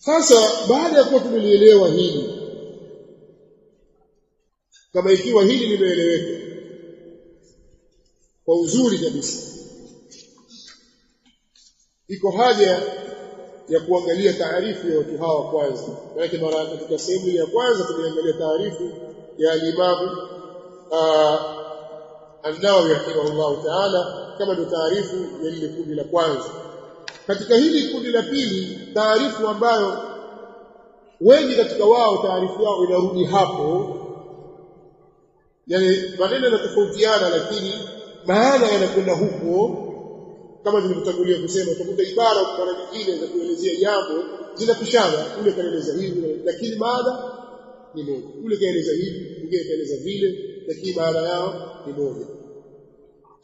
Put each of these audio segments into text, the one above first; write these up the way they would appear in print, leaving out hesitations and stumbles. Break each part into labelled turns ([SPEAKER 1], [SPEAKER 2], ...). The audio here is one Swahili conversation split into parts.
[SPEAKER 1] Sasa baada ya kuwa tumelielewa hili, kama ikiwa hili limeeleweka kwa uzuri kabisa, iko haja ya kuangalia taarifu ya watu hawa kwanza. Maana mara katika sehemu ya kwanza tumeangalia taarifu ya Imam An-Nawawi rahimahullah ta'ala kama ndio taarifu ya lile kundi la kwanza. Katika hili kundi la pili, taarifu ambayo wengi katika wao taarifu yao inarudi hapo, yani maneno yanatofautiana lakini maana yanakwenda huko. Kama tulivyotangulia kusema, utakuta ibara mara nyingine za kuelezea jambo zinapishana, yule kaeleza hivi lakini maana ni moja, yule kaeleza hivi mwingine kaeleza vile lakini maana yao ni moja.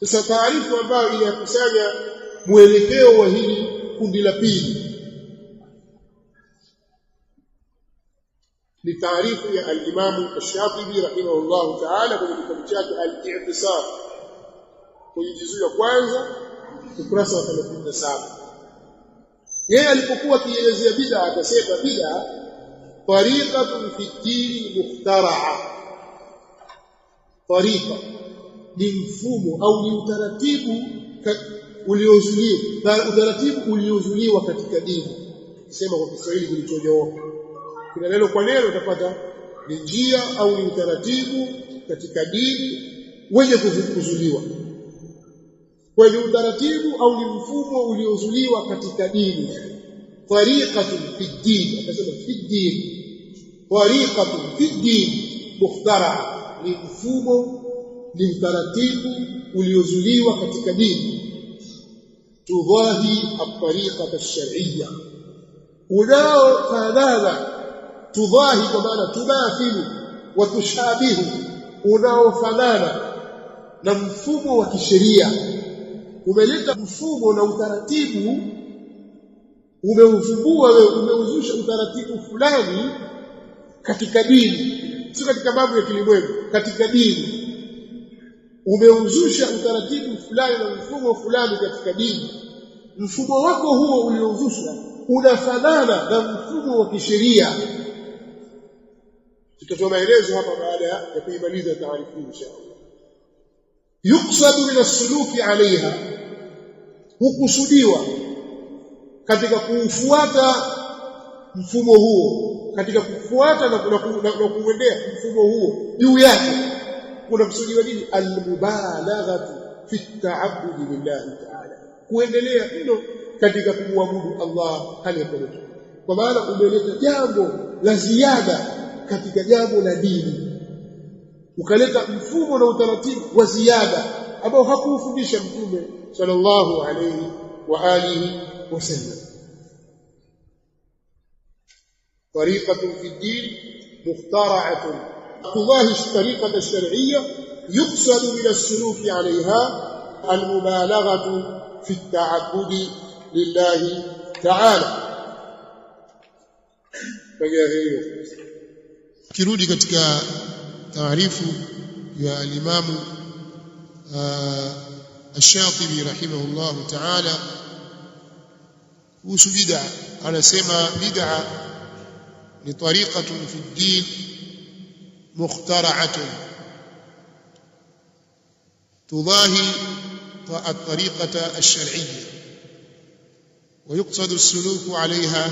[SPEAKER 1] Sasa taarifu ambayo inakusanya mwelekeo wa hili kundi la pili ni taarifu ya al-Imam Ash-Shatibi rahimahullah ta'ala kwenye kitabu chake Al-I'tisam kwenye juzuu ya kwanza ukurasa wa 37. Yeye alipokuwa akielezea bid'a akasema bid'a tariqatun fi ad-din mukhtara'a. Tariqa ni mfumo au ni utaratibu uliozuliwa katika dini. Sema kwa Kiswahili kilichonyooka, kuna neno kwa neno utapata ni njia au ni utaratibu katika dini wenye kuzuliwa. Kwa ni utaratibu au ni mfumo uliozuliwa katika dini. Tariqatun fi din, akasema fi din, tariqatun fi din mukhtara, ni mfumo, ni utaratibu uliozuliwa katika dini. Tudhahi at-tariqata ash-shar'iyya, unaofanana, tudhahi kwa maana tumathilu wa tushabihu, unaofanana na mfumo wa kisheria. Umeleta mfumo na utaratibu, umeuvumbua wewe, umeuzusha utaratibu fulani katika dini, sio katika mambo ya kilimwengu, katika dini umeuzusha utaratibu fulani na mfumo fulani katika dini. Mfumo wako huo uliouzusha unafanana na mfumo wa kisheria. Tutatoa maelezo hapa baada ya kuimaliza taarifa hii inshallah. Yuqsadu min as-suluki 'alayha, hukusudiwa katika kufuata mfumo huo, katika kufuata na kuendea mfumo huo juu yake kuna kusudiwa nini? Al-mubalaghatu fi at-ta'abbud lillahi ta'ala, kuendelea hilo katika kumwabudu Allah hali ya kuwa, kwa maana umeleta jambo la ziada katika jambo la dini, ukaleta mfumo na utaratibu wa ziada ambao hakufundisha Mtume sallallahu alayhi wa alihi wasallam. Tariqatun fi ad-din mukhtara'atun tudahi at-tariqata ash-shar'iyya yuqsadu min as-suluki 'alayha al-mubalaghatu fi at-ta'abbudi lillahi ta'ala. Hiyo kirudi katika taarifu ya al-Imam Ash-Shatibi rahimahullah ta'ala kuhusu bid'a, anasema bid'a ni tariqatun fi ad-din mukhtara'atun tudahi at-tariqata ash-shar'iyya wa yuqsadu as-suluku 'alayha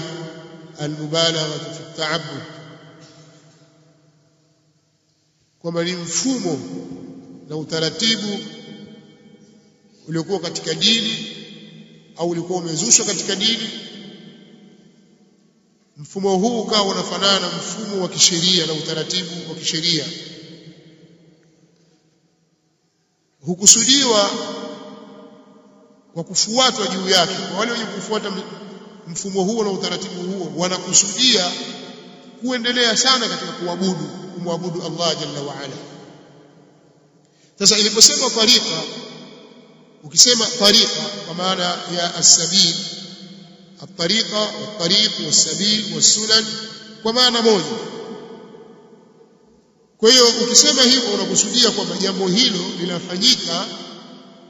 [SPEAKER 1] al-mubalaghatu fi at-ta'abbud, kwamba ni mfumo na utaratibu uliokuwa katika dini au ulikuwa umezushwa katika dini. Mfumo huu ukawa unafanana na mfumo wa kisheria na utaratibu wa kisheria. Hukusudiwa kwa kufuatwa juu yake. Kwa wale wenye kufuata mfumo huo na utaratibu huo, wanakusudia kuendelea sana katika kumwabudu Allah jalla wa ala. Sasa iliposema tariqa, ukisema tariqa kwa maana ya as-sabil, at-tariqa wat-tariq was-sabil was-sunan kwa maana moja. Kwa hiyo ukisema hivyo unakusudia kwamba jambo hilo linafanyika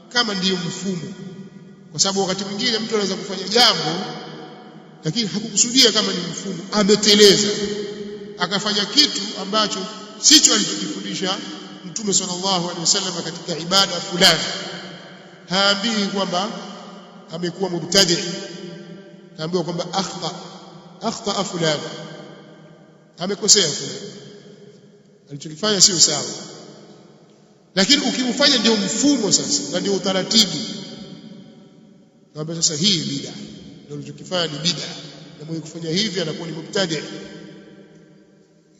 [SPEAKER 1] kama ndiyo mfumo, kwa sababu wakati mwingine mtu anaweza kufanya jambo lakini hakukusudia kama ni mfumo, ameteleza akafanya kitu ambacho sicho alichokifundisha Mtume sallallahu alaihi wasallam katika ibada fulani. Haambii kwamba amekuwa mubtadi, haambiwa kwamba akhta fulani, amekosea fulani, alichokifanya sio sawa. Lakini ukimfanya ndio mfumo sasa na ndio utaratibu, naomba sasa hii bid'a, ndio alichokifanya ni bid'a, na mwenye kufanya hivi anakuwa ni mubtadi,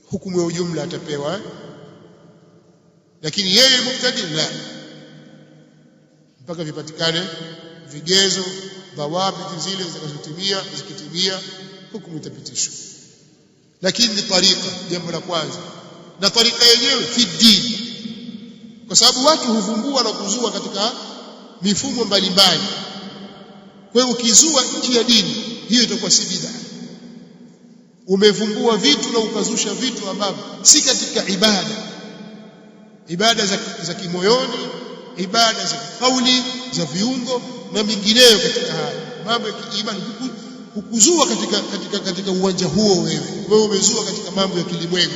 [SPEAKER 1] hukumu ya ujumla atapewa. Lakini yeye mubtadi la, mpaka vipatikane vigezo dhawabiti zile zikitimia hukumu itapitishwa. Lakini ni tariqa, jambo la kwanza, na tariqa yenyewe fi dini, kwa sababu watu huvumbua na kuzua katika mifumo mbalimbali. Kwa hiyo ukizua nje ya dini, hiyo itakuwa si bid'a. Umevumbua vitu na ukazusha vitu ambavyo si katika ibada za kimoyoni, ibada za kauli, za viungo na mingineyo katika haya mambo ya kiimani. Hukuzua katika uwanja huo, wewe umezua katika mambo ya kilimwengu.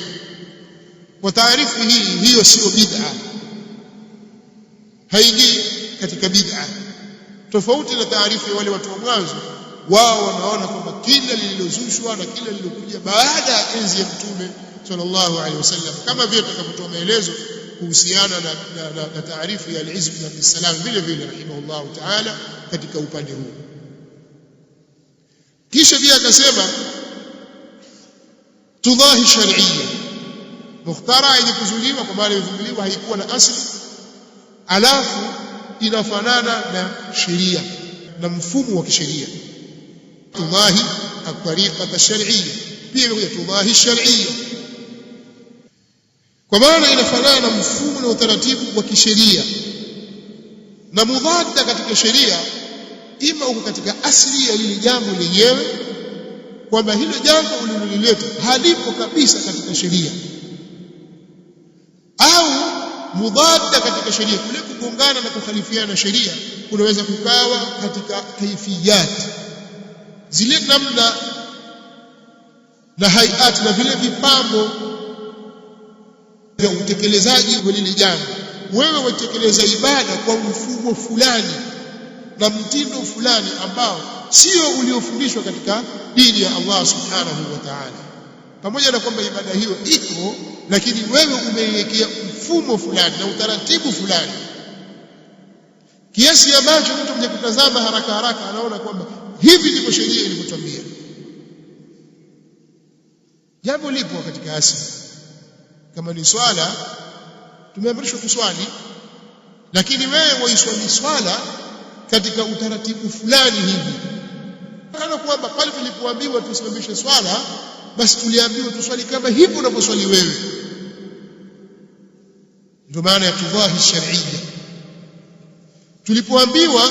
[SPEAKER 1] Kwa taarifu hii, hiyo sio bid'a, haingii katika bid'a, tofauti na taarifu ya wale watu wa mwanzo. Wao wanaona kwamba kila lililozushwa na kila lililokuja baada ya enzi ya Mtume sallallahu alaihi wasallam, kama vile tutakavyotoa maelezo kuhusiana na taarifu ya al-Izz bin Abd salam vile vile rahimahullahu ta'ala katika upande huu. Kisha pia akasema tudahi shar'iyya, mukhtara yenye kuzuliwa, kwa maana imevumbuliwa haikuwa na asili, alafu inafanana na sheria na mfumo wa kisheria. Tudahi at-tariqa ash-shar'iyya, pia imekuja tudahi shar'iyya, kwa maana inafanana na mfumo na utaratibu wa kisheria. Na mudhadda katika sheria, ima uko katika asili ya lile jambo lenyewe, kwamba hilo jambo ulilolileta halipo kabisa katika sheria, au mudhadda katika sheria, kule kugongana na kukhalifiana na sheria kunaweza kukawa katika kaifiyati, zile namna na hayati na vile vipambo vya utekelezaji wa lile jambo. Wewe watekeleza ibada kwa mfumo fulani na mtindo fulani ambao sio uliofundishwa katika dini ya Allah subhanahu wa ta'ala, pamoja na kwamba ibada hiyo iko, lakini wewe umeiwekea mfumo fulani na utaratibu fulani, kiasi ambacho mtu mwenye kutazama haraka haraka anaona kwamba hivi ndivyo sheria ilivyotwambia. Jambo lipo katika asili. Kama ni swala, tumeamrishwa kuswali, lakini wewe waiswali swala katika utaratibu fulani hivi, kana kwamba pale tulipoambiwa tusimamishe swala, basi tuliambiwa tuswali kama hivyo unavyoswali wewe. Ndio maana ya tudahi shar'iyya. Tulipoambiwa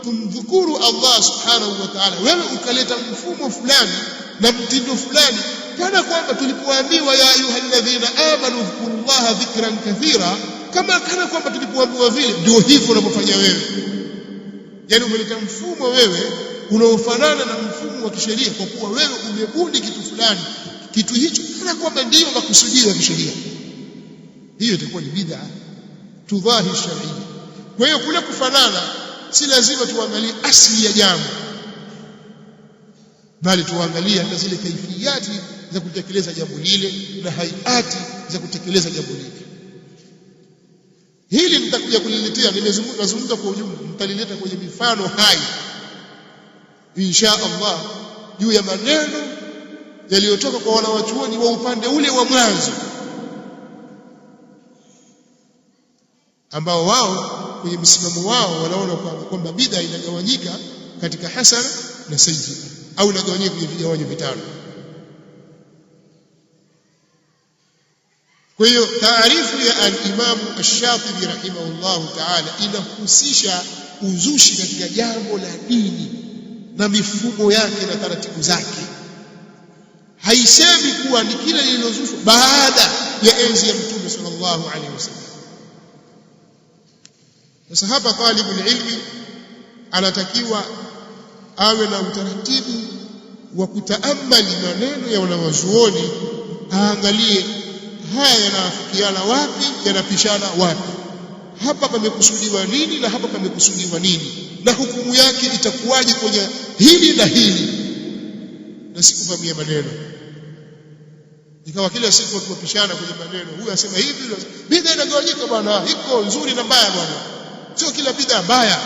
[SPEAKER 1] tumdhukuru Allah subhanahu wa ta'ala, wewe ukaleta mfumo fulani na mtindo fulani, kana kwamba tulipoambiwa ya ayyuhalladhina amanu dhkurullaha dhikran kathira, kana kwamba tulipoambiwa vile ndio hivyo unavyofanya wewe. Yani umeleta mfumo wewe unaofanana na mfumo wa kisheria, kwa kuwa wewe umebuni kitu fulani, kitu hicho kana kwamba ndio makusudio ya kisheria. Hiyo itakuwa ni bid'a tudahi shar'iyya. Kwa hiyo kule kufanana, si lazima tuangalie asili ya jambo, bali tuangalie hata zile kaifiyati za kutekeleza jambo lile na hayati za kutekeleza jambo lile. Hili nitakuja kuliletea, nimezungumza kwa ujumla, nitalileta kwenye mifano hai insha Allah juu ya maneno yaliyotoka kwa wanawachuoni wa upande ule wa mwanzo, ambao wao kwenye msimamo wao wanaona kwamba bid'a inagawanyika katika hasana na sayyi'a, au inagawanyika kwenye vigawanyo vitano. Kwa hiyo taarifu ya al-Imam Ash-Shatibi rahimahullahu ta'ala inahusisha uzushi katika jambo la dini na mifumo yake na taratibu zake. Haisemi kuwa ni kila lililozushwa baada ya enzi ya Mtume sallallahu alaihi wasallam. Sasa hapa talibul ilmi anatakiwa awe na utaratibu wa kutaamali maneno ya wanawazuoni aangalie haya yanaafikiana wapi, yanapishana wapi, hapa pamekusudiwa nini na hapa pamekusudiwa nini, na hukumu yake itakuwaje kwenye hili na hili, na sikuvamia maneno ikawa kila siku tupishana kwenye maneno. Huyu asema hivi, bid'a inagawanyika bwana, iko nzuri na mbaya bwana, sio kila bid'a mbaya.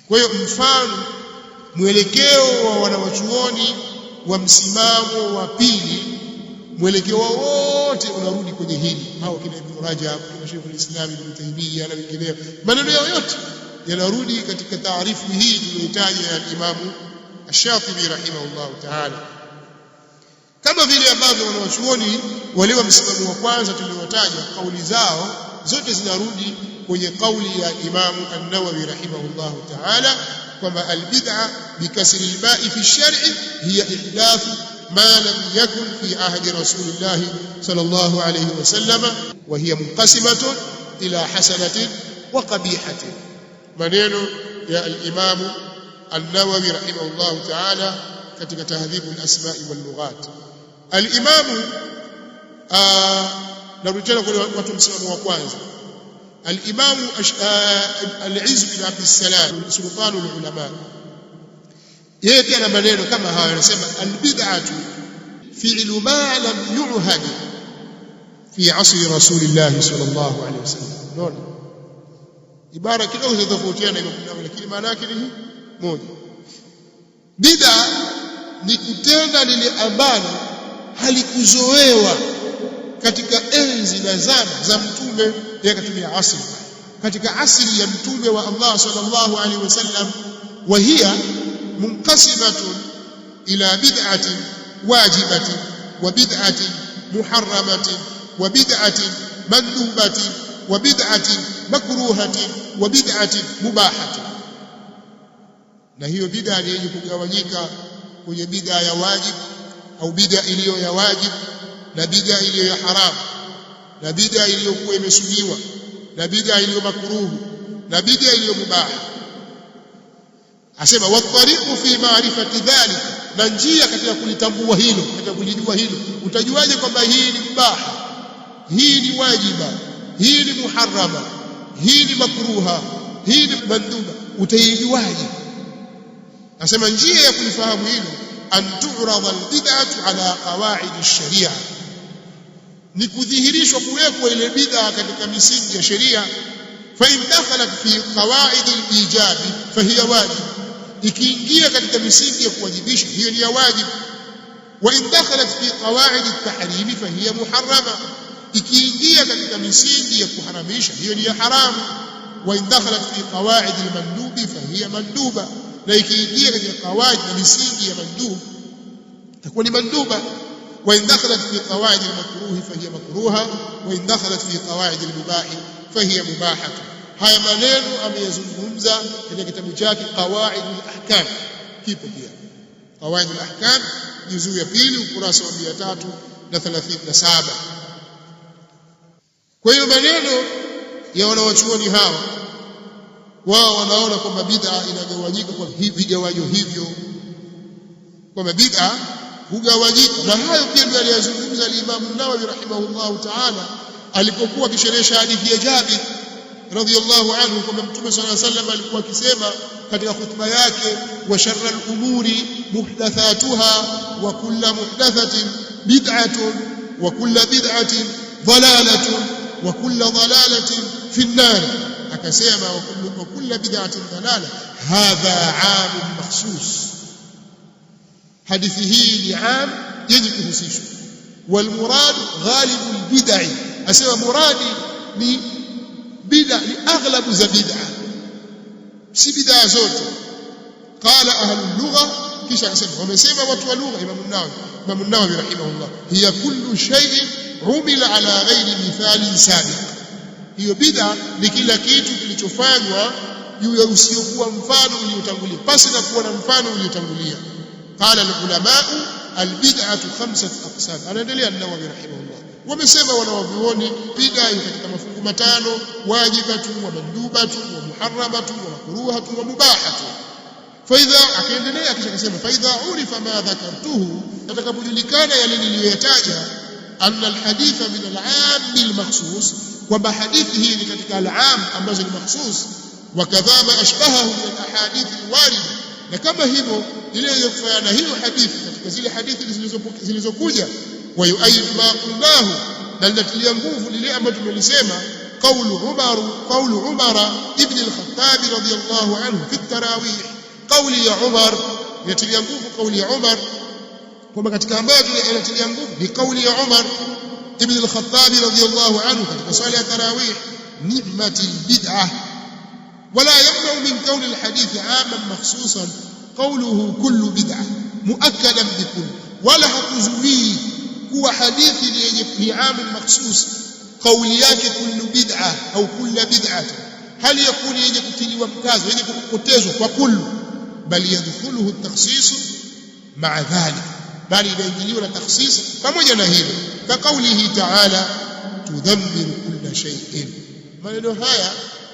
[SPEAKER 1] Kwa hiyo mfano mwelekeo wa wanawachuoni wa msimamo wa pili, mwelekeo wote unarudi kwenye hili. Hao kina Ibn Rajab, kina Sheikh al-Islam Ibn Taymiyyah na wengineo, maneno yao yote yanarudi katika taarifu hii tuliyotaja ya Imam Ash-Shatibi rahimahullah ta'ala. Kama vile ambavyo wanawachuoni wale wa msimamo wa kwanza tuliotaja, kauli zao zote zinarudi kwenye kauli ya Imam An-Nawawi rahimahullah ta'ala kwamba al-bid'a bikasri al-ba'i fi ash-shar'i hiya ihdath ma lam yakun fi ahdi rasulillah sallallahu alayhi wasallam wa hiya munqasimatun ila hasanatin wa qabihatin. Maneno ya al-Imam An-Nawawi rahimahullah ta'ala katika tahdhibu al-asma'i wal lughat. Al-Imam narujana kwa watu msimamo wa kwanza, al-Imam al-Izz bin Abd as-Salam sultanul ulama, yeye pia na maneno kama haya, anasema al-bid'atu fi'lu ma lam yu'had fi 'asri rasulillah sallallahu alayhi wasallam. Ndio ibara kidogo zinatofautiana hivyo, lakini maana yake ni moja. Bid'a ni kutenda lile ambalo halikuzoewa katika enzi na zama za mtume, yakatumia asri katika asri ya mtume wa Allah sallallahu alaihi wasallam. Wa hiya munqasimatun ila bid'atin wajibatin wa bid'atin muharramatin wa bid'atin mandhubatin wa bid'atin makruhatin wa bid'atin mubahatin. Na hiyo bid'a ni yenye kugawanyika kwenye bid'a ya wajib au bid'a iliyo ya wajib, na bid'a iliyo ya haram, na bid'a iliyokuwa imesuniwa, na bid'a iliyo makruhu, na bid'a iliyo mubah. Asema wa tariqu fi ma'rifati dhalika, na njia katika kulitambua hilo, katika kulijua hilo. Utajuaje kwamba hii ni mubah, hii ni wajiba, hii ni muharrama, hii ni makruha, hii ni mandhuba? Utaijuaje? Asema njia ya kulifahamu hilo, an tu'rada al-bid'atu ala qawaid ash-sharia, ni kudhihirishwa kuwekwa ile bid'a katika misingi ya sheria. Fa in dakhalat fi qawaid al-ijab fa hiya wajib, ikiingia katika misingi ya kuwajibisha hiyo ni ya wajib. Wa in dakhalat fi qawaid at-tahrim fa hiya muharrama, ikiingia katika misingi ya kuharamisha hiyo ni ya haramu. Wa in dakhalat fi qawaid al-mandubi fa hiya manduba, na ikiingia katika qawaid na misingi ya mandub itakuwa ni manduba. Wa in dakhalat fi qawaid al-makruh fa hiya makruha, wa in dakhalat fi qawaid al-mubah fa hiya mubaha. Haya maneno ameyazungumza katika kitabu chake Qawaid al-Ahkam, kipo pia Qawaid al-Ahkam juzuu ya 2 ukurasa wa 337. Kwa hiyo maneno ya wanawachuoni hawa, wao wanaona kwamba bid'a inagawanyika kwa vigawanyo hivyo, kwamba bid'a hugawanyika. Na hayo pia ndio aliyazungumza al-Imam an-Nawawi rahimahullahu ta'ala alipokuwa akisherehesha hadithi ya Jabir radhiyallahu anhu kwamba Mtume sallallahu alayhi wasallam alikuwa akisema katika khutba yake, wa sharral umuri muhdathatuha wa kullu muhdathatin bid'atun wa kullu bid'atin dhalalatun wa kullu dhalalatin fi an-nar. Akasema wa kullu bid'atin dalala, hadha 'am makhsus. Hadithi hii ni 'am yenye kuhusishwa. Wal murad ghalibu al-bid'i, asema muradi ni bid'a, ni aghlabu za bid'a, si bid'a zote. Qala ahlu lugha, kisha akasema wamesema watu wa lugha, Imam an-Nawawi rahimahullah, hiya kullu shay'in umila ala ghairi mithalin sabiq. Hiyo bid'a ni kila kitu kilichofanywa juu ya usiokuwa mfano uliotangulia, pasi na kuwa na mfano uliotangulia. Qala al-ulama al-bid'atu khamsat aqsam. Anaendelea an-Nawawi rahimahullah, wamesema wanawavyuoni bid'a katika mafungu matano: wajibatu wa mandubatu wa muharramatu wa makruhatu wa mubahatu. faidha akaendelea kisha akasema faidha urifa ma dhakartuhu, atakapojulikana yale niliyoyataja, anna alhaditha min al'am bilmakhsus, kwamba hadithi hii ni katika al'am ambazo ni makhsus, wa kadha ma ashbahahu min alahadith alwarida, na kama hivyo ile iliyofanana hiyo hadithi katika zile hadithi zilizokuja, wa yu'ayyid ma qulnahu, na linatilia nguvu lile ambalo tumelisema قول عمر ابن الخطاب رضي الله عنه في التراويح. قول يا عمر يتلي nguvu قول يا عمر, كما katika ambayo inatilia nguvu ni kauli ya Umar ibn al-Khattab radiyallahu anhu katika swala ya tarawih, ni'mati al-bid'ah wala yamna min kawn al-hadith 'aman makhsusan qawluhu kullu bid'ah muakkadan bikull, wala hakuzuii kuwa hadithi ni 'aman makhsus kauli yake kullu bid'ah au kullu bid'ah, hali yakuni yenye kutiliwa mkazo yenye kupotezwa kwa kullu, bali yadkhuluhu at-takhsis ma'a dhalik, bali inaingiliwa na takhsis pamoja na hilo, ka kaulihi ta'ala tudhammiru kulla shay'in. Maneno haya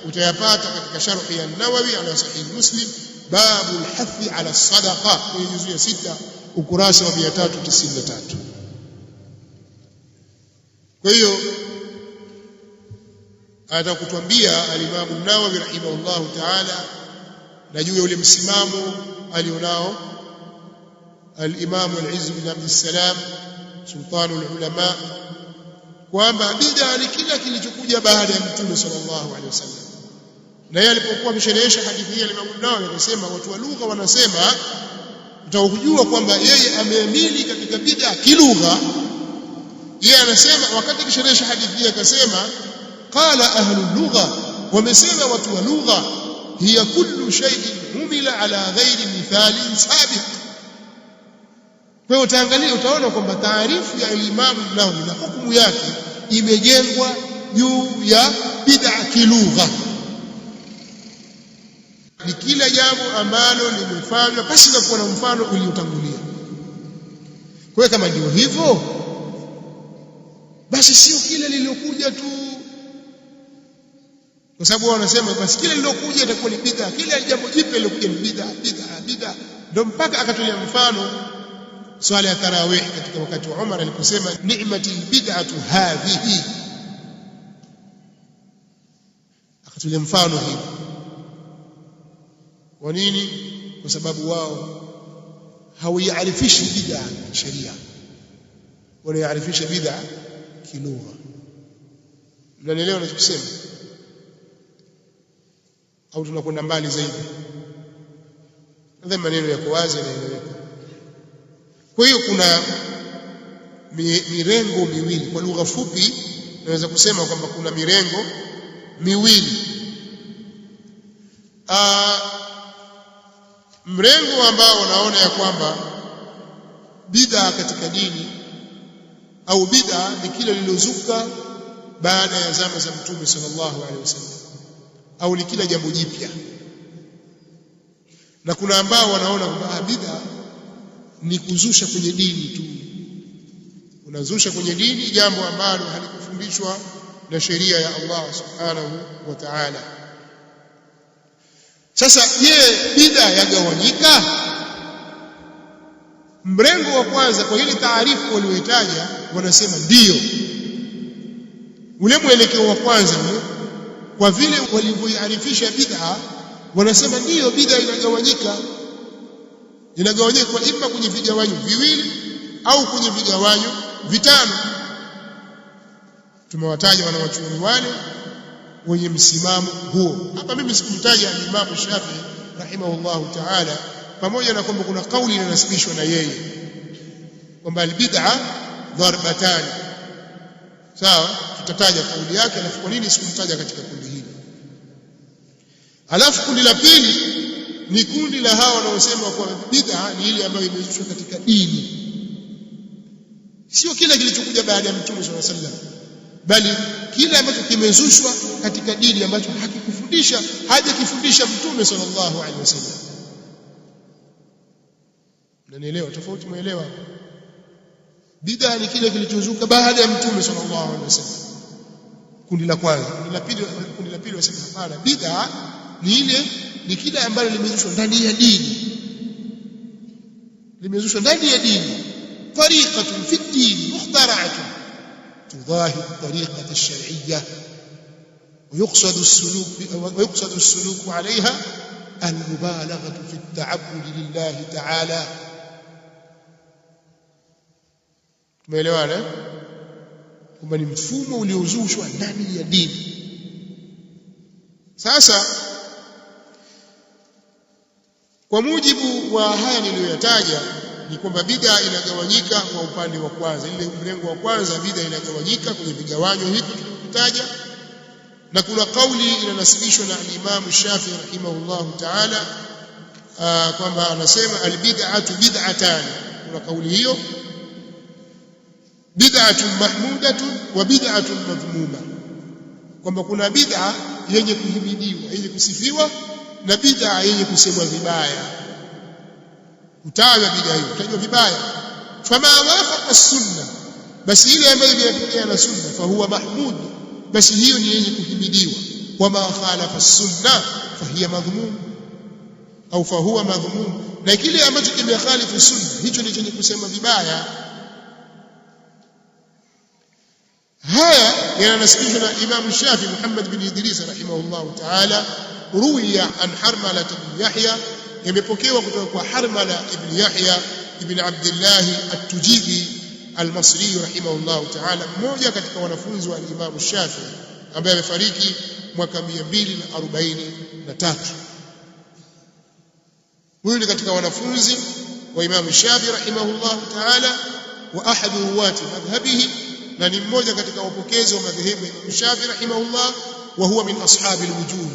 [SPEAKER 1] utayapata katika sharhi ya an-Nawawi ala sahih Muslim, babu al-hathi ala as-sadaqa, kwenye juzu ya 6 ukurasa wa 393. Kwa hiyo atakutuambia al-Imam an-Nawawi rahimahullahu ta'ala na juu ya ule msimamo alionao al-Imam al-Izz bin Abd as-Salam sultanul ulama, kwamba bid'a ni kila kilichokuja baada ya Mtume sallallahu alaihi wasallam. Na yeye alipokuwa amesherehesha hadithi hii al-Imam an-Nawawi akasema, watu wa lugha wanasema, utakujua kwamba yeye ameamini katika bid'a kilugha. Yeye anasema wakati akisherehesha hadithi hii akasema, qala ahlu lugha, wamesema watu wa lugha, hiya kullu shay'in humila ala ghairi mithalin sabiq. Kwa hiyo utaangalia utaona kwamba taarifu ya Imam Nawawi na hukumu yake imejengwa juu ya bid'a kilugha. Ni kila jambo ambalo limefanywa basi na kuwa na mfano uliotangulia. Kwa hiyo kama ndio hivyo, basi sio kile lililokuja tu, kwa sababu wanasema basi kile lililokuja itakuwa ni bid'a, kile jambo jipya lilokuja ni bid'a. Ndio mpaka akatolea mfano swala ya tarawih katika wakati wa Umar aliposema ni'mati bid'atu hadhihi, akatolea mfano hii. Kwa nini? Kwa sababu wao hawayaarifishi bid'a sheria, wanayaarifisha bid'a kilugha. Mnanielewa ninachosema au tunakwenda mbali zaidi? Nadhani maneno yako wazi na yanaeleweka. Kwa hiyo kuna mirengo miwili. Kwa lugha fupi naweza kusema kwamba kuna mirengo miwili. Mrengo ambao unaona ya kwamba bid'a katika dini au bid'a ni kile lililozuka baada ya zama za Mtume sallallahu alaihi wasallam, au ni kila jambo jipya. Na kuna ambao wanaona kwamba bid'a ni kuzusha kwenye dini tu, unazusha kwenye dini jambo ambalo halikufundishwa na sheria ya Allah subhanahu wa ta'ala. Sasa je, bid'a yagawanyika? Mrengo wa kwanza kwa ile taarifu walioitaja wanasema ndio, ule mwelekeo wa kwanza ule, kwa vile walivyoiarifisha bid'a wanasema ndio bid'a inagawanyika kwa ima kwenye vigawanyo viwili au kwenye vigawanyo vitano. Tumewataja wanawachuoni wale wenye msimamo huo. Hapa mimi sikumtaja Imam Shafi'i rahimahullahu ta'ala, pamoja na kwamba kuna kauli inanasibishwa na yeye kwamba albid'a darbatan. Sawa, tutataja kauli yake, alafu kwa nini sikumtaja katika kundi hili. Alafu kundi la pili ni kundi la hao wanaosema kwa bid'a ni ile ambayo imezushwa katika dini, sio kile kilichokuja baada ya Mtume sallallahu alaihi wasallam, bali kile ambacho kimezushwa katika dini ambacho hakikufundisha hajakifundisha Mtume sallallahu alaihi wasallam. Unanielewa tofauti? Muelewa? Bid'a ni kile kilichozuka baada ya Mtume sallallahu alaihi wasallam, kundi la kwanza. Kundi la pili wasema hapana, bid'a ni kile ambalo limezushwa ndani ya dini, limezushwa ndani ya dini, tariqatun fi ad-din mukhtara'atun tudahi at-tariqata ash-shar'iyyah ويقصد السلوك عليها المبالغة في التعبد لله تعالى. tumeelewana kwamba ni mfumo uliozushwa ndani ya dini. Sasa kwa mujibu wa haya niliyoyataja ni kwamba bid'a inagawanyika kwa upande wa kwanza, ile mrengo wa kwanza bid'a inagawanyika kwenye vigawanyo hivi tulivyotaja, na kuna kauli inanasibishwa na al-Imam Shafi'i rahimahullahu ta'ala kwamba anasema al-bid'atu bid'atan. Kuna kauli hiyo, bid'atun mahmudatun wa bid'atun madhmuma, kwamba kuna bid'a yenye kuhimidiwa, yenye kusifiwa, na bid'a yenye kusemwa vibaya. Utaja bid'a hiyo, utajwa vibaya. Fama wafaqa as-sunnah, basi ile ambayo inapokea na sunna, fa huwa mahmud, basi hiyo ni yenye kuhimidiwa. Wama khalafa as-sunnah fa hiya madhmum au fa huwa madhmum, na kile ambacho kimekhalifu sunna hicho ni chenye kusema vibaya. haya yananasibishwa na Imam Shafi Muhammad bin Idris rahimahullahu ta'ala, ruwiya an Harmala ibn Yahya, yamepokewa kutoka kwa Harmala ibn Yahya ibn Abdullah at-Tujibi al-Masri rahimahullahu ta'ala, mmoja katika wanafunzi wa Imam Shafi ambaye amefariki mwaka 243. huyu ni katika wanafunzi wa Imam Shafi rahimahullahu ta'ala wa ahadu ruwati madhhabihi, na ni mmoja katika wapokezi wa madhehebu ya Imam Shafi rahimahullah, wa huwa min ashabi al-wujuh.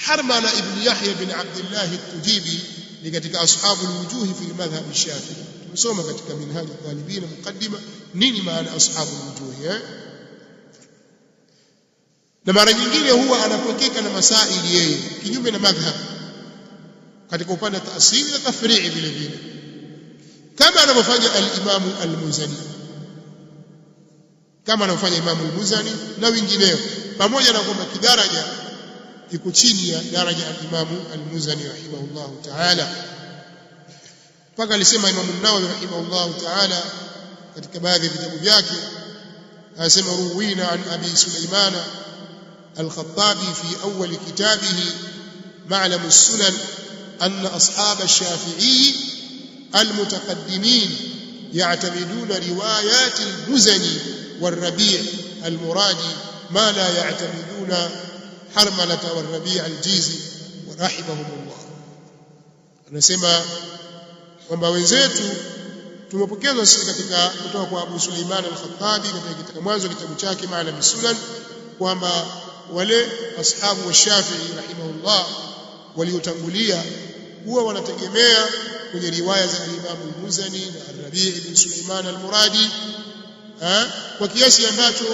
[SPEAKER 1] Harmala ibn Yahya bin Abdullah at-Tujibi ni katika ashabu al-wujuh fi madhhab al-Shafi. Tumesoma katika minhaj al-talibin muqaddima nini maana ashabu al-wujuh. Na mara nyingine huwa anapokeka na masaili yeye kinyume na madhhab katika upande wa taasili na tafrii vile vile, kama anavyofanya al-Imam al-Muzani, kama anavyofanya Imam al-Muzani na wengineo, pamoja na kwamba kidaraja iko chini ya daraja al-Imam al-Muzani rahimahullah ta'ala. Mpaka alisema Imam an-Nawawi rahimahullah ta'ala katika baadhi ya vitabu vyake, anasema ruwina an Abi Sulaiman al-Khattabi fi awwal kitabihi Ma'lam as-Sunan أن أصحاب الشافعي المتقدمين يعتمدون روايات المزني والربيع المرادي ما لا يعتمدون حرملة والربيع الجيزي ورحمهم الله. anasema kwamba wenzetu tumepokezwa sisi katika kutoka kwa Abu Sulaiman al-Khattabi katika mwanzo kitabu chake Ma'lam as-Sunan kwamba wale ashabu wa Shafi'i rahimahullah waliotangulia huwa wanategemea kwenye riwaya za Imam al-Muzani na Ar-Rabi' ibn Sulaiman al-Muradi kwa kiasi ambacho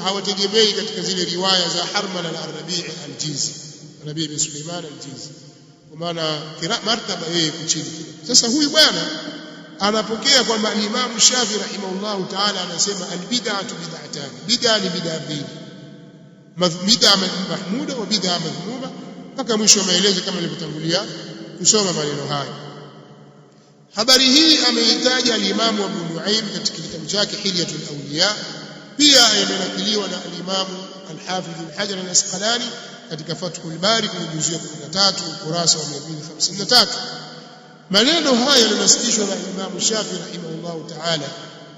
[SPEAKER 1] hawategemei katika zile riwaya za Harmala na Ar-Rabi' al-Jizi, Ar-Rabi' ibn Sulaiman al-Jizi, kwa maana martaba yeye kuchini. Sasa huyu bwana anapokea kwamba Imam Shafi rahimahullah ta'ala anasema al-bid'atu bid'atan, bid'a ni bid'a mbili, bid'a mahmuda wa bid'a madhmuma, mpaka mwisho wa maelezo kama nilivyotangulia kusoma maneno haya. Habari hii ameitaja al-Imam Abu Nuaim katika kitabu chake Hilyatul Awliya, pia yamenakiliwa na al-Imam al-Hafidh al-Hajar al-Asqalani katika Fathul Bari kwenye juzu ya 13 ukurasa wa 253. maneno haya yanasitishwa na Imam Shafi rahimahullah ta'ala.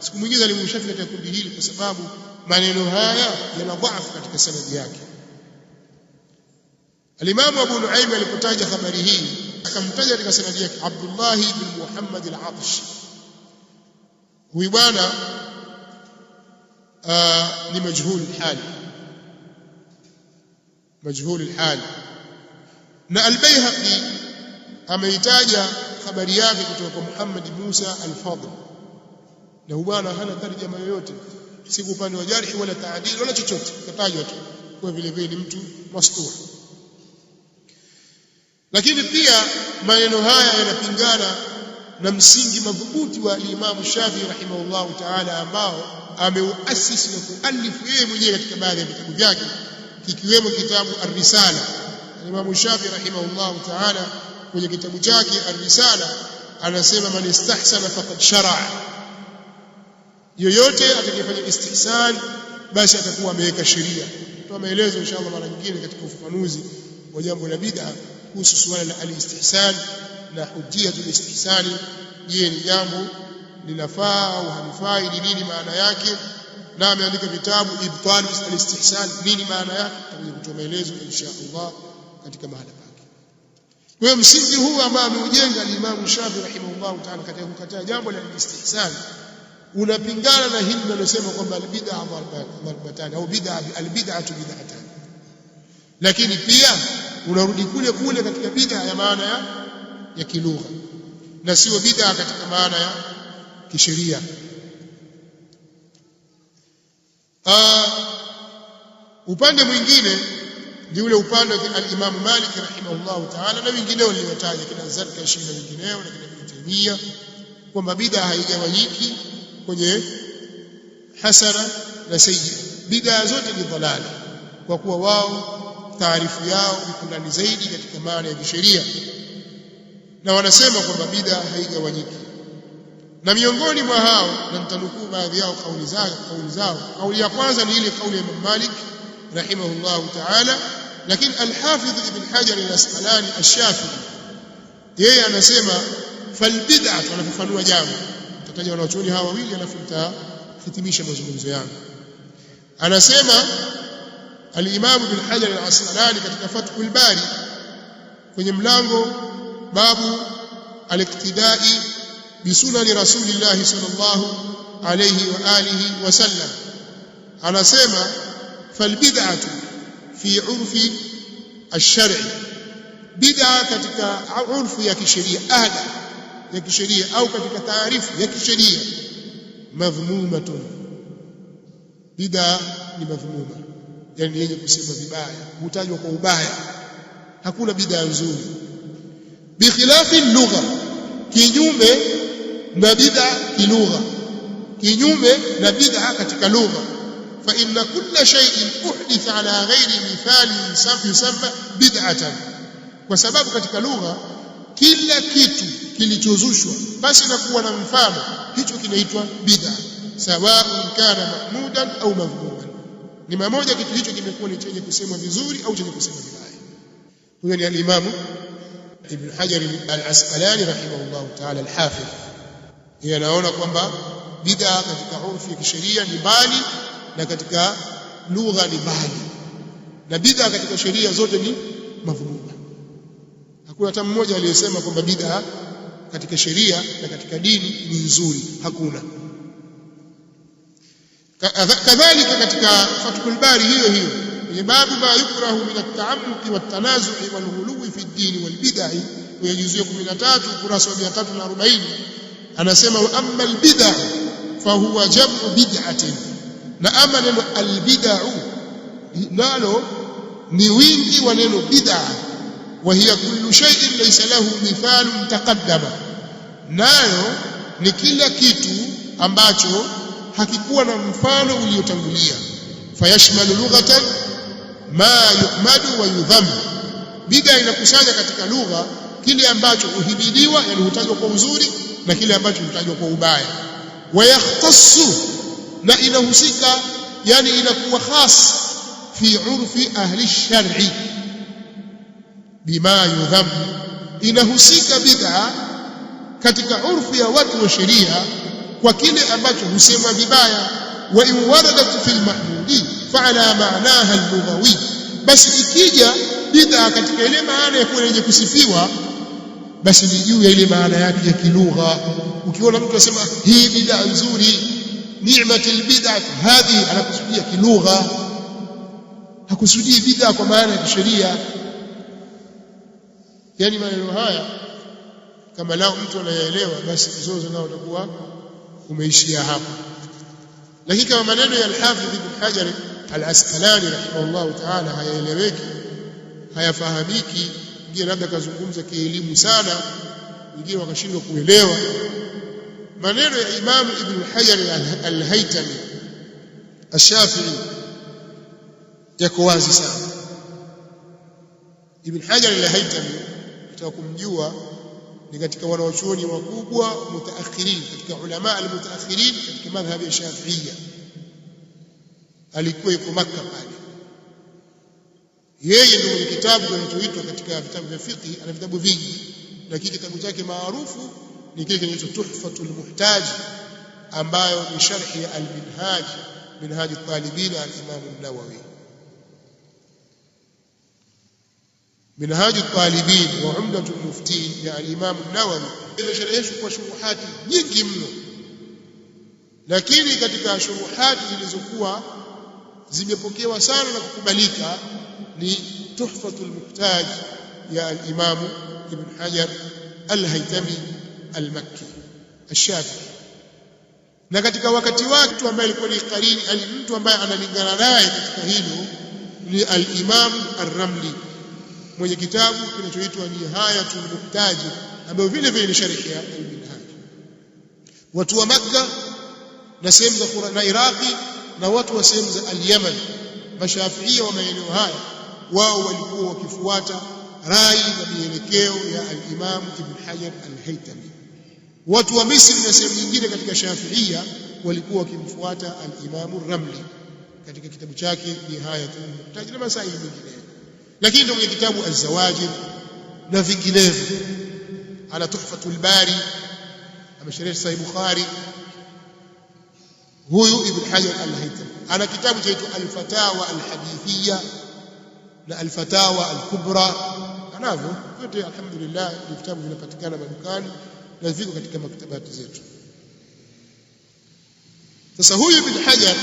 [SPEAKER 1] Sikumuingiza Imam Shafi katika kundi hili kwa sababu maneno haya yana dhaifu katika sanadi yake. Al-Imam Abu Nuaim alipotaja habari hii akamtaja katika sanadi yake Abdullah ibn Muhammad al-Atsh. Huyu bwana ni majhul al-hal, majhul al-hal. Na al-Baihaqi ameitaja habari yake kutoka kwa Muhammad Musa al-Fadl, na huyu bwana hana tarjama yoyote, si upande wa jarh wala taadil wala chochote, katajwa tu kwa vile vile ni mtu mastur. Lakini pia maneno haya yanapingana na msingi madhubuti wa Imam Shafi rahimahullahu ta'ala ambao ameuasisi na kualifu yeye mwenyewe katika baadhi ya vitabu vyake, kikiwemo kitabu Ar-Risala. Imam Shafi rahimahullahu ta'ala kwenye kitabu chake Ar-Risala anasema man istahsana faqad shar'a, yoyote atakayefanya istihsan basi atakuwa ameweka sheria. Tutoa maelezo inshallah mara nyingine katika ufafanuzi wa jambo la bid'a kuhusu suala la al-istihsan na hujjatul istihsani. Je, ni jambo linafaa au halifai? Ni nini maana yake? Na ameandika vitabu Ibtalu al-Istihsan, nini maana yake? Tutakuja kutoa maelezo inshallah katika mahala pake. Kwa hiyo msingi huu ambao ameujenga al-Imam Shafi'i rahimahullah ta'ala katika kukataa jambo la istihsan unapingana na hili linalosema kwamba al-bid'a darbatan au al-bid'atu bid'atan, lakini pia unarudi kule kule katika bid'a ya maana ya kilugha na sio bid'a katika maana ya kisheria. Upande mwingine ni ule upande wa al-Imam Malik rahimahullah ta'ala na wengineo waliotaja kina Zarkashi na wengineo na kina Ibn Taymiyyah kwamba bid'a haigawanyiki kwenye hasana na sayyi. Bid'a zote ni dhalali, kwa kuwa wao taarifu yao iko ndani zaidi katika maana ya kisheria, na wanasema kwamba bid'a haigawanyiki. Na miongoni mwa hao, na nitanukuu baadhi yao kauli zao. Kauli ya kwanza ni ile kauli ya Imam Malik rahimahullah ta'ala, lakini al-Hafidh Ibn Hajar al-Asqalani ash-Shafi'i yeye anasema fal bid'atu, anafafanua jambo. Tutaja wanachuoni hawa wawili alafu nitahitimisha mazungumzo yangu. Anasema al-Imam Ibn Hajar al-Asqalani katika Fathul Bari kwenye mlango babu al-iqtidai bisunani Rasulillah sallallahu alayhi wa alihi wasallam, anasema falbid'atu fi urfi ash-shar'i, bid'a katika urfu ya kisheria, ada ya kisheria au katika taarifu ya kisheria, madhmumatun, bid'a ni madhmuma, yani yenye kusema vibaya, hutajwa kwa ubaya, hakuna bid'a nzuri. Bikhilafi lugha, kinyume na bid'a kilugha, kinyume na bid'a katika lugha. Fa inna kulla shay'in uhditha ala ghairi mithali yusamma bid'atan, kwa sababu katika lugha kila kitu kilichozushwa basi na kuwa na mfano hicho kinaitwa bid'a, sawa'un kana mahmudan au madhmuman, ni mmoja kitu hicho kimekuwa ni chenye kusemwa vizuri au chenye kusemwa vibaya. Huyo ni al-Imam Ibn Hajar al-Asqalani rahimahullah ta'ala al-Hafidh. Yeye anaona kwamba bid'a katika urfi ya kisheria ni mbali na katika lugha ni mbali, na bid'a katika sheria zote ni madhmuma. Hakuna hata mmoja aliyesema kwamba bid'a katika sheria na katika dini ni nzuri, hakuna. Kadhalika katika Fathul Bari hiyo kwenye babu ma yukrahu min at-ta'ammuq wa at-tanazu'i wal ghuluwi fi ad-din wal bid'ah, kwenye juzuu 13 ukurasa wa 340 anasema wa amma al-bid'ah fa huwa jam'u bid'atin, na ama neno al-bid'ah nalo ni wingi wa neno bid'ah, wa hiya kullu shay'in laysa lahu mithalun taqaddama, nayo ni kila kitu ambacho hakikuwa na mfano uliotangulia. Fayashmalu lughatan ma yuhmadu wa yudhamm, bid'a inakusanya katika lugha kile ambacho uhimidiwa, yani hutajwa kwa uzuri, na kile ambacho hutajwa kwa ubaya. Wa yakhtassu, na inahusika, yani inakuwa khas fi urfi ahli shar'i bima yudhamm, inahusika bid'a katika urfi ya watu wa sheria kwa kile ambacho husemwa vibaya. Wa in waradat fil mahmudi fa'ala ma'naha al-lughawi, basi ikija bid'a katika ile maana ya yenye kusifiwa, basi ni juu ya ile maana yake ya kilugha. Ukiona mtu anasema hii bid'a nzuri, ni'matul bid'ah hadhi, anakusudia kilugha, hakusudii bid'a kwa maana ya kisheria. Yani maneno haya kama lao mtu anayaelewa, basi mzozo nao utakuwa umeishia hapo. Lakini kama maneno ya al-Hafidh Ibn Hajar al-Asqalani rahimahullah ta'ala hayaeleweki, hayafahamiki, ndio labda kazungumza kielimu sana, wengine wakashindwa kuelewa maneno ya Imam Ibn Hajar al-Haytami al-Shafi'i, yako wazi sana. Ibn Hajar al-Haytami ukitaka kumjua ni katika wanawachuoni wakubwa mutaakhirin, katika ulama al-mutaakhirin katika madhhabi ya Shafi'iyya. Alikuwa yuko Makkah pale. Yeye ndio mwenye kitabu kinachoitwa katika vitabu vya fiqh, ana vitabu vingi, lakini kitabu chake maarufu ni kile kinaitwa Tuhfatul Muhtaj, ambayo ni sharhi ya al-Minhaj, Minhaj al-Talibin al-Imam an-Nawawi. Minhaj al-Talibin wa Umdatul Muftin ya al-Imam an-Nawawi imesharihishwa kwa shuruhati nyingi mno, lakini katika shuruhati zilizokuwa zimepokewa sana na kukubalika ni Tuhfatul Muhtaj ya al-Imam Ibn Hajar al-Haytami al-Makki al-Shafi'i. Na katika wakati wake mtu ambaye alikuwa ni qarini, mtu ambaye analingana naye katika hilo ni al-Imam ar-Ramli mwenye kitabu kinachoitwa Nihayatul Muhtaj, ambayo vile vile ni sharhi ya al-Minhaj. Watu wa Makkah na sehemu za Qur'an na Iraqi na watu wa sehemu za al-Yaman, mashafiia wa maeneo haya, wao walikuwa wakifuata rai na mielekeo ya al-Imam Ibn Hajar al-Haytami. Watu wa Misri na sehemu nyingine katika Shafi'ia walikuwa wakimfuata al-Imam ar-Ramli katika kitabu chake Nihayatul Muhtaj na masaili mengine. Lakini ndio mwenye kitabu Az-Zawajir na vinginevyo. Ana Tuhfatul Bari, amesharih Sahih Bukhari. Huyu Ibn Hajar al-Haytami ana kitabu chaitwa Al-Fatawa al-Hadithiyya na Al-Fatawa al-Kubra. Anavyo vyote alhamdulillah, ni vitabu vinapatikana madukani na viko katika maktabati zetu. Sasa huyu Ibn Hajar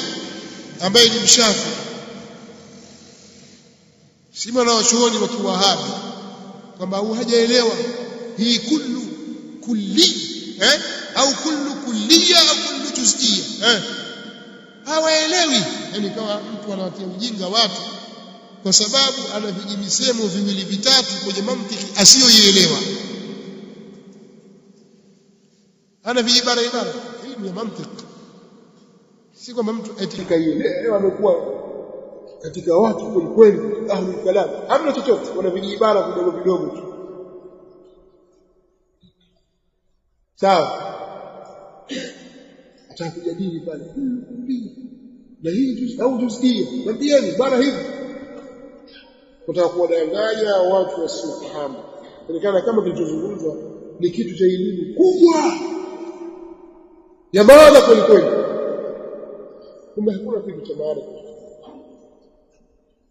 [SPEAKER 1] ambaye ni mshafi, si wanawachuoni wa Kiwahabi kwamba hajaelewa hii kulli au kullu kulliya au kullu juz'iyya, hawaelewi. Yani kama mtu anawatia ujinga watu kwa sababu ana vijimisemo viwili vitatu kwenye mantiki asiyoielewa, ana vijibara hii ni mantiki, si kwamba mtu etika ielewa. Amekuwa katika watu kweli ahlul kalam, hamna chochote, wana vijibara vidogo vidogo tu. Sawa, atakujadili pale na hii juz au juzia, mwambieni bwana hivi, kutaka kuwadanganya watu wasiofahamu. Inaonekana kama kilichozungumzwa ni kitu cha elimu kubwa ya maana kweli kweli, kumbe hakuna kitu cha maana.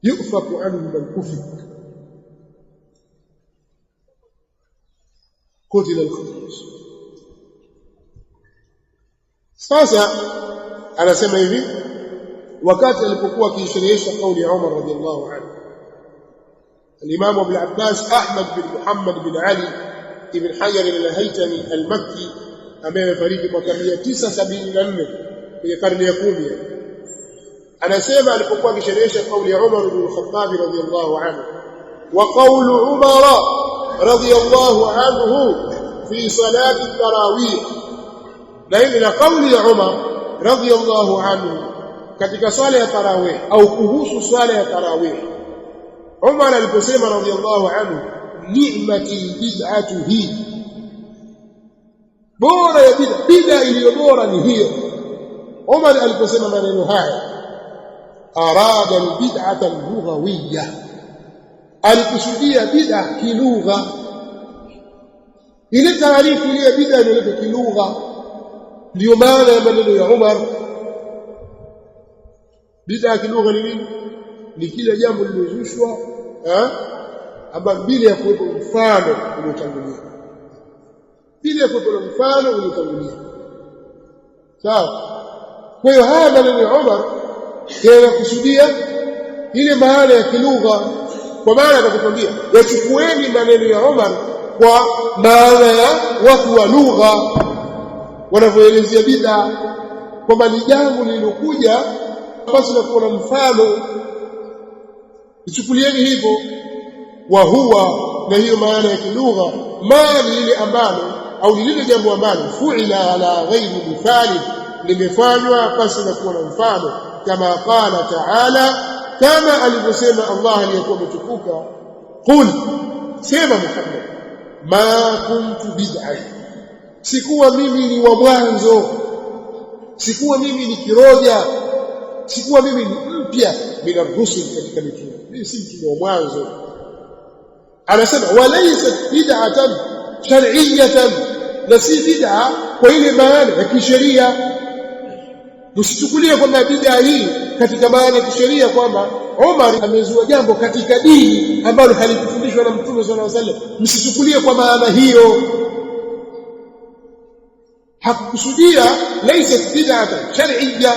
[SPEAKER 1] Yufaku anhu man kufik qutila al-khamis. Sasa anasema hivi, wakati alipokuwa akisherehesha kauli ya Umar radhiallahu anhu, al-Imam Abu al-Abbas Ahmad bin Muhammad bin Ali ibn Hajar al-Haytami al-Makki ambaye amefariki mwaka 974 kwenye karne ya 10, anasema alipokuwa akisherehesha kauli ya Umar bin Khattab radhiallahu anhu, wa qawlu Umar radhiallahu anhu fi salati tarawih, na hili na kauli ya Umar radhiallahu anhu katika swala ya tarawih au kuhusu swala ya tarawih. Umar aliposema radhiallahu anhu, ni'mati bid'atu hi, bora ya bid'a iliyo bora ni hiyo. Umar aliposema maneno haya, arada albid'ata allughawiyya, alikusudia bid'a kilugha, ile taarifu ile bid'a inaitwa kilugha. Ndio maana ya maneno ya Umar. Bid'a kilugha ni nini? Ni kile jambo lilozushwa ambalo bila ya kuwepo mfano uliotangulia, bila ya kuwepo mfano uliotangulia. Sawa. Kwa hiyo haya maneno ya Umar yanakusudia ile maana ya kilugha, kwa maana atakwambia wachukueni maneno ya Umar kwa maana ya watu wa lugha wanavyoelezea bid'a, kwamba ni jambo lililokuja basi na kuona mfano, ichukulieni hivyo. Wa huwa, na hiyo maana ya kilugha, maana ile ambalo au lile jambo ambalo fu'ila ala ghairi mithali, limefanywa basi na kuona mfano, kama qala ta'ala, kama alivyosema Allah aliyekuwa mtukuka, qul, sema Muhammad, ma kuntu bid'a, sikuwa mimi ni wa mwanzo, sikuwa mimi ni kiroja, sikuwa mimi ni mpya min ar-rusul, katika mitume. Mimi si mtume wa mwanzo. Anasema walaysat bid'atan shar'iyyatan, na si bid'a kwa ile maana ya kisheria. Msichukulie kwamba bid'a hii katika maana ya kisheria kwamba Umar amezua jambo katika dini ambalo halikufundishwa na Mtume sallallahu alaihi wasallam. Msichukulie kwa maana hiyo. Hakukusudia laysat bid'atan shar'iyya,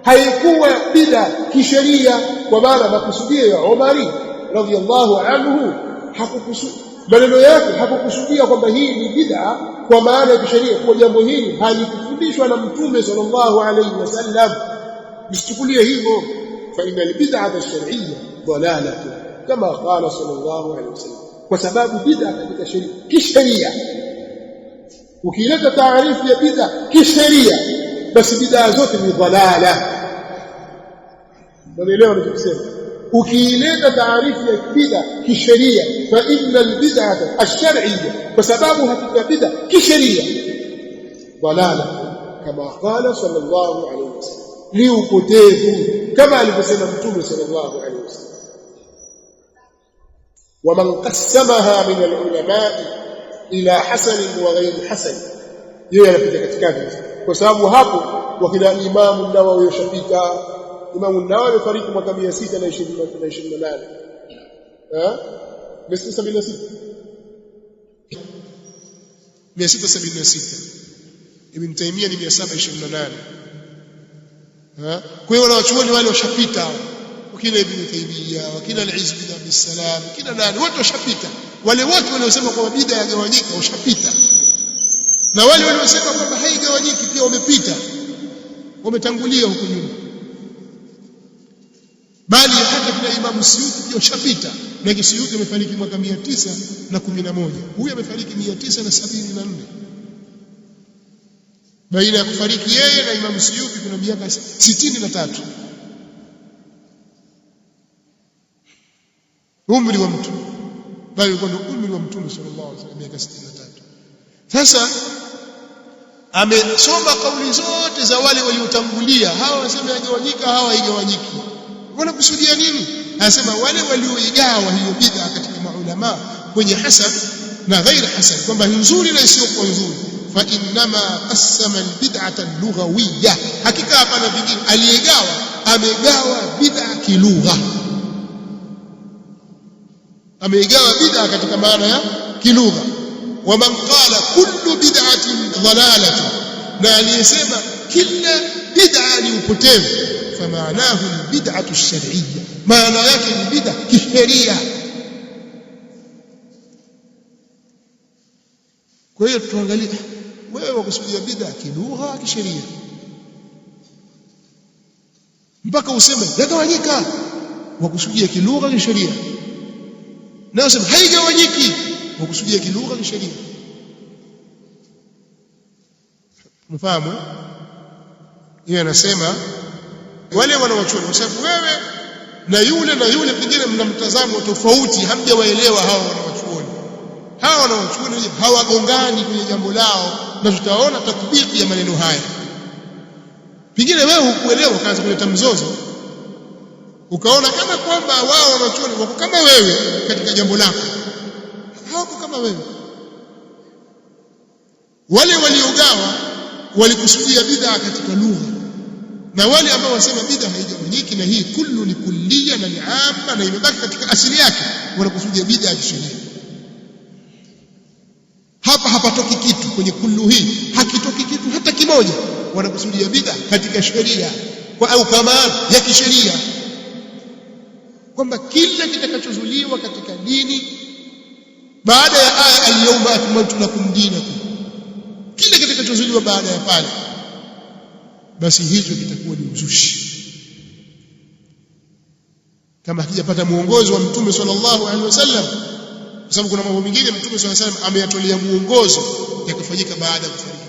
[SPEAKER 1] haikuwa bid'a kisheria, kwa maana makusudio ya Umar radhiyallahu anhu hakukusudia, maneno yake hakukusudia kwamba hii ni bid'a kwa maana ya kisheria, kwa jambo hili halikufundishwa na Mtume sallallahu alaihi wasallam. Msichukulie hivyo. fa inal bid'ata ash-shar'iyya dalalatu kama qala sallallahu alaihi wasallam, kwa sababu bid'a katika sheria kisheria, ukileta taarifu ya bid'a kisheria, basi bid'a zote ni dalala. Unaelewa ninachosema? Ukileta taarifu ya bid'a kisheria, fa innal bid'ata ash-shar'iyya, kwa sababu hakika bid'a kisheria dalala kama qala sallallahu alaihi wasallam, ni upotevu kama alivyosema Mtume sallallahu alaihi wasallam. ومن قسمها من العلماء الى حسن وغير حسن, yeye anapita katikati, kwa sababu hapo wakina Imam an-Nawawi yashapita. Imam an-Nawawi alifariki mwaka 628 676, Ibn Taymiyyah ni 728. Kwa hiyo wanawachuoni wale washapita, wakina Ibn Taymiyyah, wakina al-Izz bin Abd salam, kina nani, wote washapita. Wale wote waliosema kwamba bid'a yagawanyika washapita, na wale waliosema kwamba haigawanyiki pia wamepita, wametangulia huko nyuma. Bali hata kina Imam Suyuti pia washapita, na Suyuti amefariki mwaka 911, huyu amefariki 974. Baina ya kufariki yeye na Imam Suyuti kuna miaka 63. Umri wa mtu, bali ulikuwa ndio umri wa Mtume sallallahu alaihi wasallam, miaka 63. Sasa amesoma kauli zote za wale waliotangulia, hawa wanasema yagawanyika, hawa haigawanyiki. Wanakusudia nini? Anasema wale walioigawa hiyo bid'a katika maulama kwenye hasan na ghair hasan, kwamba ni nzuri na isiyokuwa nzuri. Fa innama qasama albid'ata lughawiyya, hakika hapana vingine, aliyegawa amegawa bid'a kilugha, ameigawa bid'a katika maana ya kilugha. Wa man qala kullu bid'atin dhalalatun, na aliyesema kila bid'a ni upotevu, fa maanahu bid'atu ash-shar'iyya, maana yake ni bid'a kisheria. Kwa hiyo tuangalie, wewe wakusudia bid'a kilugha kisheria, mpaka useme yagawanyika, wakusudia kilugha kisheria, na useme haigawanyiki, wakusudia kilugha kisheria. Mfahamu? Yeye anasema wale wanawachuoni, kwa sababu wewe na yule pengine mna mtazamo tofauti, hamjawaelewa hawa wanawachuoni. Hawa wanawachuoni hawagongani kwenye jambo lao, na tutaona tatbiki ya maneno haya. Pengine wewe hukuelewa, ukaanza kuleta mzozo, ukaona kana kwamba wao wanawachuoni wako kama wewe katika jambo lako. Hawako kama wewe. Wale waliogawa walikusudia bid'a katika lugha, na wale ambao wasema bid'a haigawanyiki na hii kullu ni kulliya na ni amma na imebaki katika asili yake, wanakusudia bid'a ya kisheria. Hapa hapatoki kitu kwenye kullu hii, hakitoki kitu hata kimoja, wanakusudia bid'a katika sheria au kama ya kisheria, kwamba kila kitakachozuliwa katika dini baada ya aya al-yawma akmaltu lakum dinakum, kile kitakachozuliwa baada ya pale, basi hicho kitakuwa ni uzushi, kama hakijapata muongozo wa Mtume sallallahu alaihi wasallam. Kwa sababu kuna mambo mengine Mtume sallallahu alaihi wasallam ameyatolea muongozo yakafanyika baada ya kufariki.